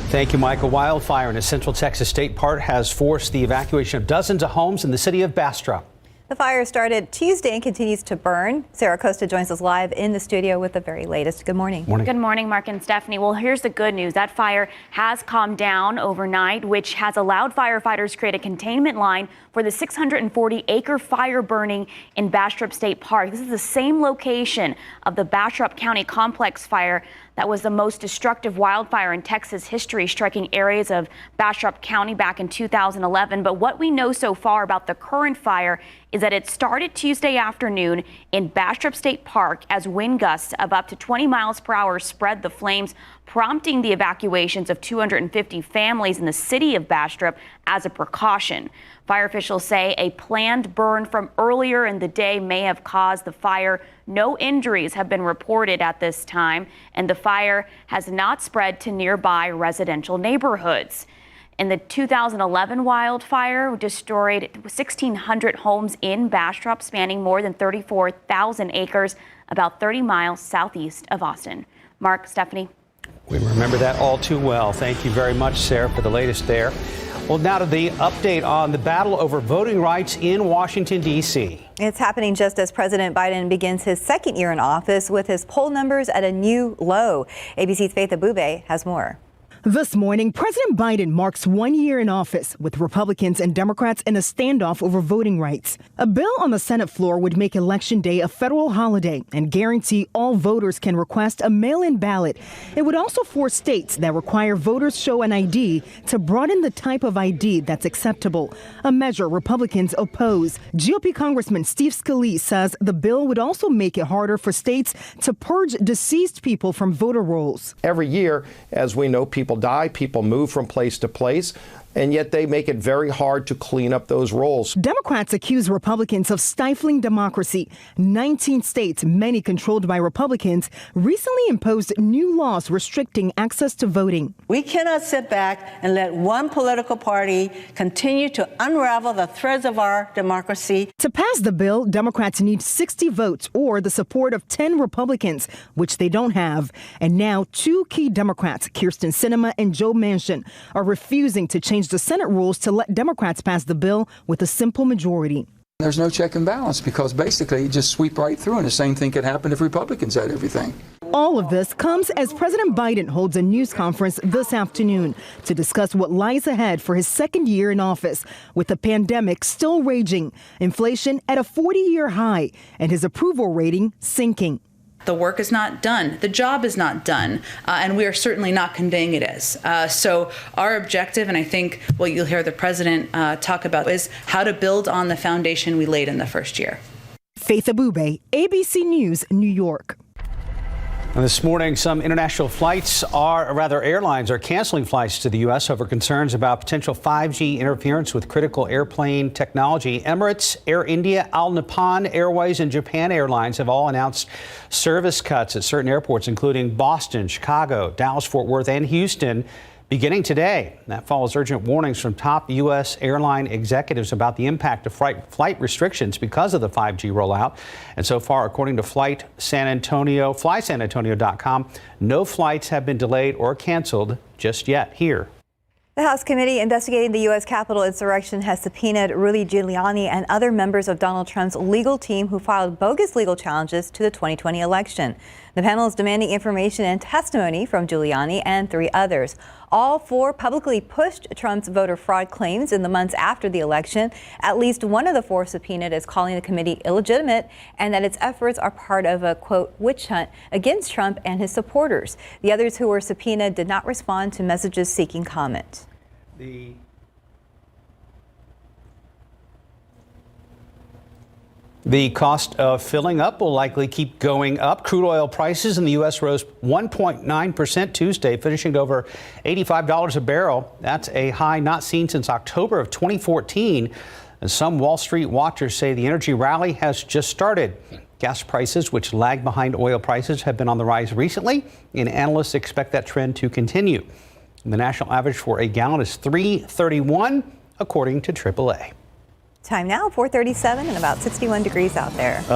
Thank you, Michael. Wildfire in a Central Texas state park has forced the evacuation of dozens of homes in the city of Bastrop. The fire started Tuesday and continues to burn. Sarah Costa joins us live in the studio with the very latest. Good morning. Good morning, Mark and Stephanie. Well, here's the good news. That fire has calmed down overnight, which has allowed firefighters to create a containment line for the 640-acre fire burning in Bastrop State Park. This is the same location of the Bastrop County Complex fire that was the most destructive wildfire in Texas history, striking areas of Bastrop County back in 2011. But what we know so far about the current fire is that it started Tuesday afternoon in Bastrop State Park as wind gusts of up to 20 miles per hour spread the flames, prompting the evacuations of 250 families in the city of Bastrop as a precaution. Fire officials say a planned burn from earlier in the day may have caused the fire. No injuries have been reported at this time, and the fire has not spread to nearby residential neighborhoods. In the 2011 wildfire, destroyed 1,600 homes in Bastrop, spanning more than 34,000 acres, about 30 miles southeast of Austin. Mark, Stephanie. We remember that all too well. Thank you very much, Sarah, for the latest there. Well, now to the update on the battle over voting rights in Washington, D.C. It's happening just as President Biden begins his second year in office with his poll numbers at a new low. ABC's Faith Abube has more. This morning, President Biden marks 1 year in office with Republicans and Democrats in a standoff over voting rights. A bill on the Senate floor would make Election Day a federal holiday and guarantee all voters can request a mail-in ballot. It would also force states that require voters show an ID to broaden the type of ID that's acceptable, a measure Republicans oppose. GOP Congressman Steve Scalise says the bill would also make it harder for states to purge deceased people from voter rolls. Every year, as we know, people die, people move from place to place, and yet they make it very hard to clean up those rolls. Democrats accuse Republicans of stifling democracy. 19 states, many controlled by Republicans, recently imposed new laws restricting access to voting. We cannot sit back and let one political party continue to unravel the threads of our democracy. To pass the bill, Democrats need 60 votes or the support of 10 Republicans, which they don't have. And now two key Democrats, Kyrsten Sinema and Joe Manchin, are refusing to change the Senate rules to let Democrats pass the bill with a simple majority. There's no check and balance because basically you just sweep right through, and the same thing could happen if Republicans had everything. All of this comes as President Biden holds a news conference this afternoon to discuss what lies ahead for his second year in office, with the pandemic still raging, inflation at a 40-year high, and his approval rating sinking. The work is not done. The job is not done. And we are certainly not conveying it as. So our objective, and I think what you'll hear the president talk about, is how to build on the foundation we laid in the first year. Faith Abube, ABC News, New York. And this morning, some international airlines are canceling flights to the U.S. over concerns about potential 5G interference with critical airplane technology. Emirates, Air India, Al Nippon Airways, and Japan Airlines have all announced service cuts at certain airports, including Boston, Chicago, Dallas, Fort Worth, and Houston, beginning today. That follows urgent warnings from top U.S. airline executives about the impact of flight restrictions because of the 5G rollout. And so far, according to FlySanAntonio.com, no flights have been delayed or canceled just yet. Here. The House committee investigating the U.S. Capitol insurrection has subpoenaed Rudy Giuliani and other members of Donald Trump's legal team who filed bogus legal challenges to the 2020 election. The panel is demanding information and testimony from Giuliani and 3 others. All 4 publicly pushed Trump's voter fraud claims in the months after the election. At least one of the 4 subpoenaed is calling the committee illegitimate and that its efforts are part of a, quote, witch hunt against Trump and his supporters. The others who were subpoenaed did not respond to messages seeking comment. The cost of filling up will likely keep going up. Crude oil prices in the U.S. rose 1.9% Tuesday, finishing at over $85 a barrel. That's a high not seen since October of 2014. And some Wall Street watchers say the energy rally has just started. Gas prices, which lag behind oil prices, have been on the rise recently, and analysts expect that trend to continue. The national average for a gallon is $3.31, according to AAA. Time now, 4:37 and about 61 degrees out there.